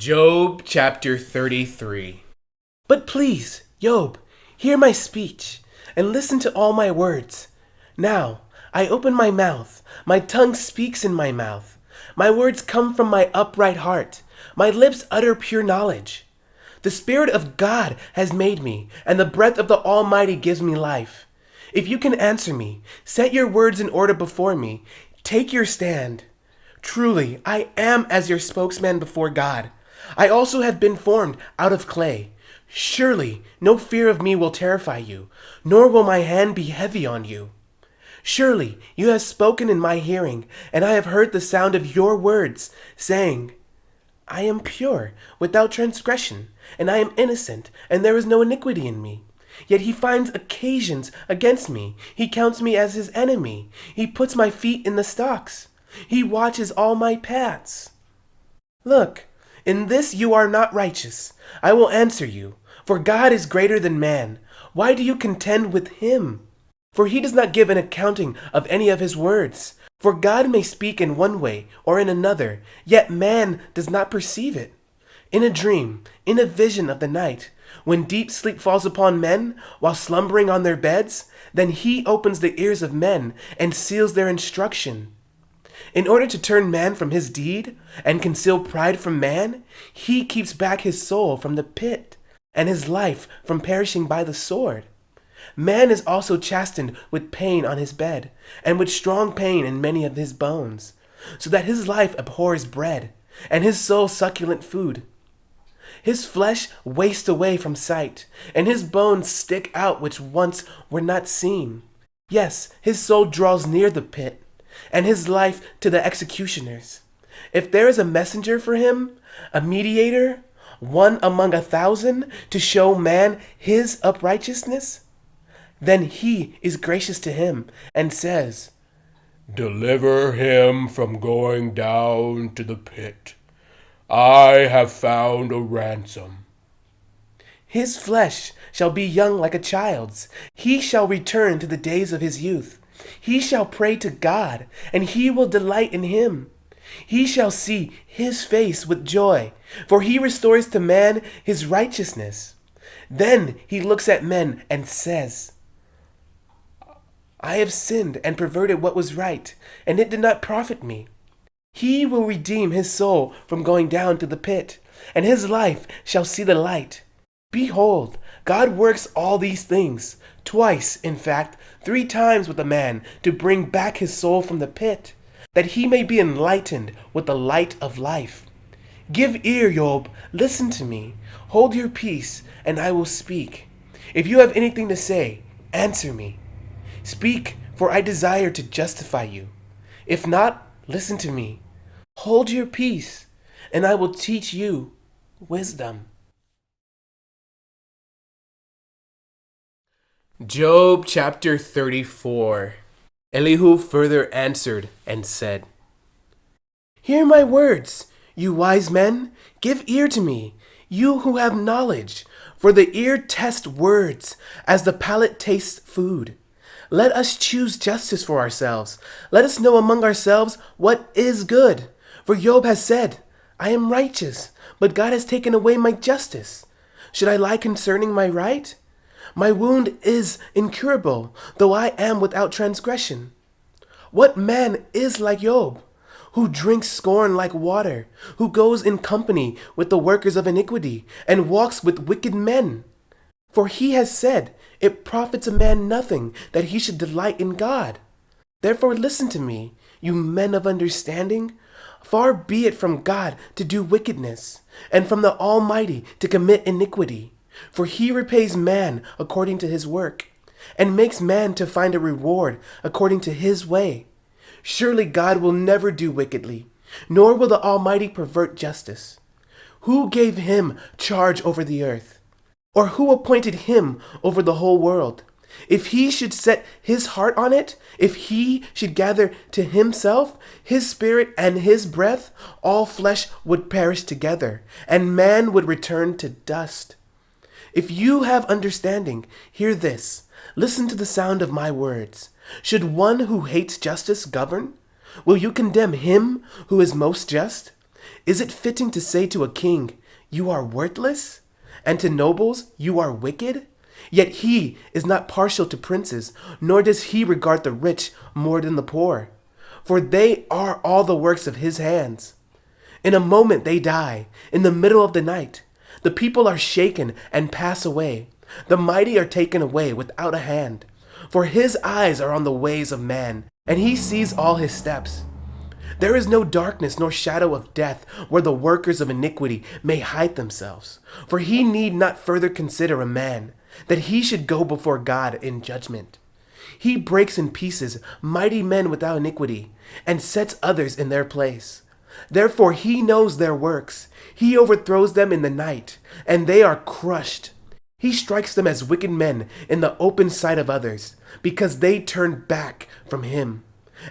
Job chapter 33. But please, Job, hear my speech, and listen to all my words. Now, I open my mouth, my tongue speaks in my mouth. My words come from my upright heart, my lips utter pure knowledge. The Spirit of God has made me, and the breath of the Almighty gives me life. If you can answer me, set your words in order before me, take your stand. Truly, I am as your spokesman before God. I also have been formed out of clay. Surely no fear of me will terrify you, nor will my hand be heavy on you. Surely you have spoken in my hearing, and I have heard the sound of your words, saying, I am pure, without transgression, and I am innocent, and there is no iniquity in me. Yet he finds occasions against me. He counts me as his enemy. He puts my feet in the stocks. He watches all my paths. Look, in this you are not righteous. I will answer you, for God is greater than man. Why do you contend with him? For he does not give an accounting of any of his words. For God may speak in one way or in another, yet man does not perceive it. In a dream, in a vision of the night, when deep sleep falls upon men while slumbering on their beds, then he opens the ears of men and seals their instruction. In order to turn man from his deed and conceal pride from man, he keeps back his soul from the pit and his life from perishing by the sword. Man is also chastened with pain on his bed, and with strong pain in many of his bones, so that his life abhors bread, and his soul succulent food. His flesh wastes away from sight, and his bones stick out which once were not seen. Yes, his soul draws near the pit, and his life to the executioners. If there is a messenger for him, a mediator, one among 1,000, to show man his uprightness, then he is gracious to him and says, Deliver him from going down to the pit. I have found a ransom. His flesh shall be young like a child's. He shall return to the days of his youth. He shall pray to God, and he will delight in him. He shall see his face with joy, for he restores to man his righteousness. Then he looks at men and says, I have sinned and perverted what was right, and it did not profit me. He will redeem his soul from going down to the pit, and his life shall see the light. Behold, God works all these things, twice, in fact, 3 times with a man, to bring back his soul from the pit, that he may be enlightened with the light of life. Give ear, Job, listen to me. Hold your peace, and I will speak. If you have anything to say, answer me. Speak, for I desire to justify you. If not, listen to me. Hold your peace, and I will teach you wisdom. Job chapter 34. Elihu further answered and said, Hear my words, you wise men. Give ear to me, you who have knowledge. For the ear tests words, as the palate tastes food. Let us choose justice for ourselves. Let us know among ourselves what is good. For Job has said, I am righteous, but God has taken away my justice. Should I lie concerning my right? My wound is incurable, though I am without transgression. What man is like Job, who drinks scorn like water, who goes in company with the workers of iniquity, and walks with wicked men? For he has said, It profits a man nothing that he should delight in God. Therefore listen to me, you men of understanding. Far be it from God to do wickedness, and from the Almighty to commit iniquity. For he repays man according to his work, and makes man to find a reward according to his way. Surely God will never do wickedly, nor will the Almighty pervert justice. Who gave him charge over the earth? Or who appointed him over the whole world? If he should set his heart on it, if he should gather to himself his spirit and his breath, all flesh would perish together, and man would return to dust. If you have understanding, hear this. Listen to the sound of my words. Should one who hates justice govern? Will you condemn him who is most just? Is it fitting to say to a king, 'You are worthless,' and to nobles, 'You are wicked'? Yet he is not partial to princes, nor does he regard the rich more than the poor. For they are all the works of his hands. In a moment they die, in the middle of the night. The people are shaken and pass away. The mighty are taken away without a hand. For his eyes are on the ways of man, and he sees all his steps. There is no darkness nor shadow of death where the workers of iniquity may hide themselves. For he need not further consider a man, that he should go before God in judgment. He breaks in pieces mighty men without iniquity, and sets others in their place. Therefore he knows their works. He overthrows them in the night, and they are crushed. He strikes them as wicked men in the open sight of others, because they turned back from him,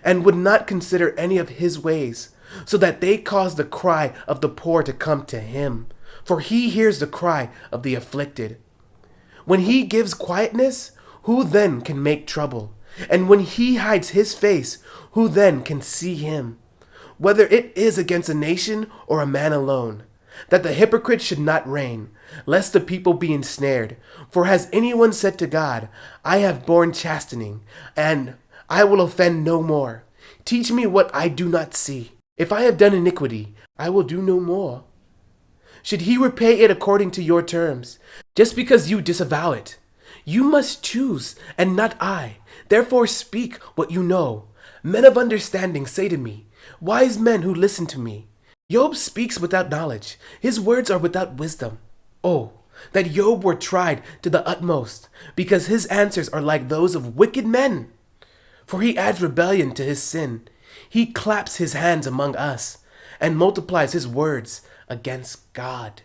and would not consider any of his ways, so that they cause the cry of the poor to come to him, for he hears the cry of the afflicted. When he gives quietness, who then can make trouble? And when he hides his face, who then can see him? Whether it is against a nation or a man alone, that the hypocrite should not reign, lest the people be ensnared. For has anyone said to God, I have borne chastening, and I will offend no more? Teach me what I do not see. If I have done iniquity, I will do no more. Should he repay it according to your terms, just because you disavow it? You must choose, and not I. Therefore speak what you know. Men of understanding say to me, wise men who listen to me. Job speaks without knowledge. His words are without wisdom. Oh, that Job were tried to the utmost, because his answers are like those of wicked men. For he adds rebellion to his sin. He claps his hands among us, and multiplies his words against God.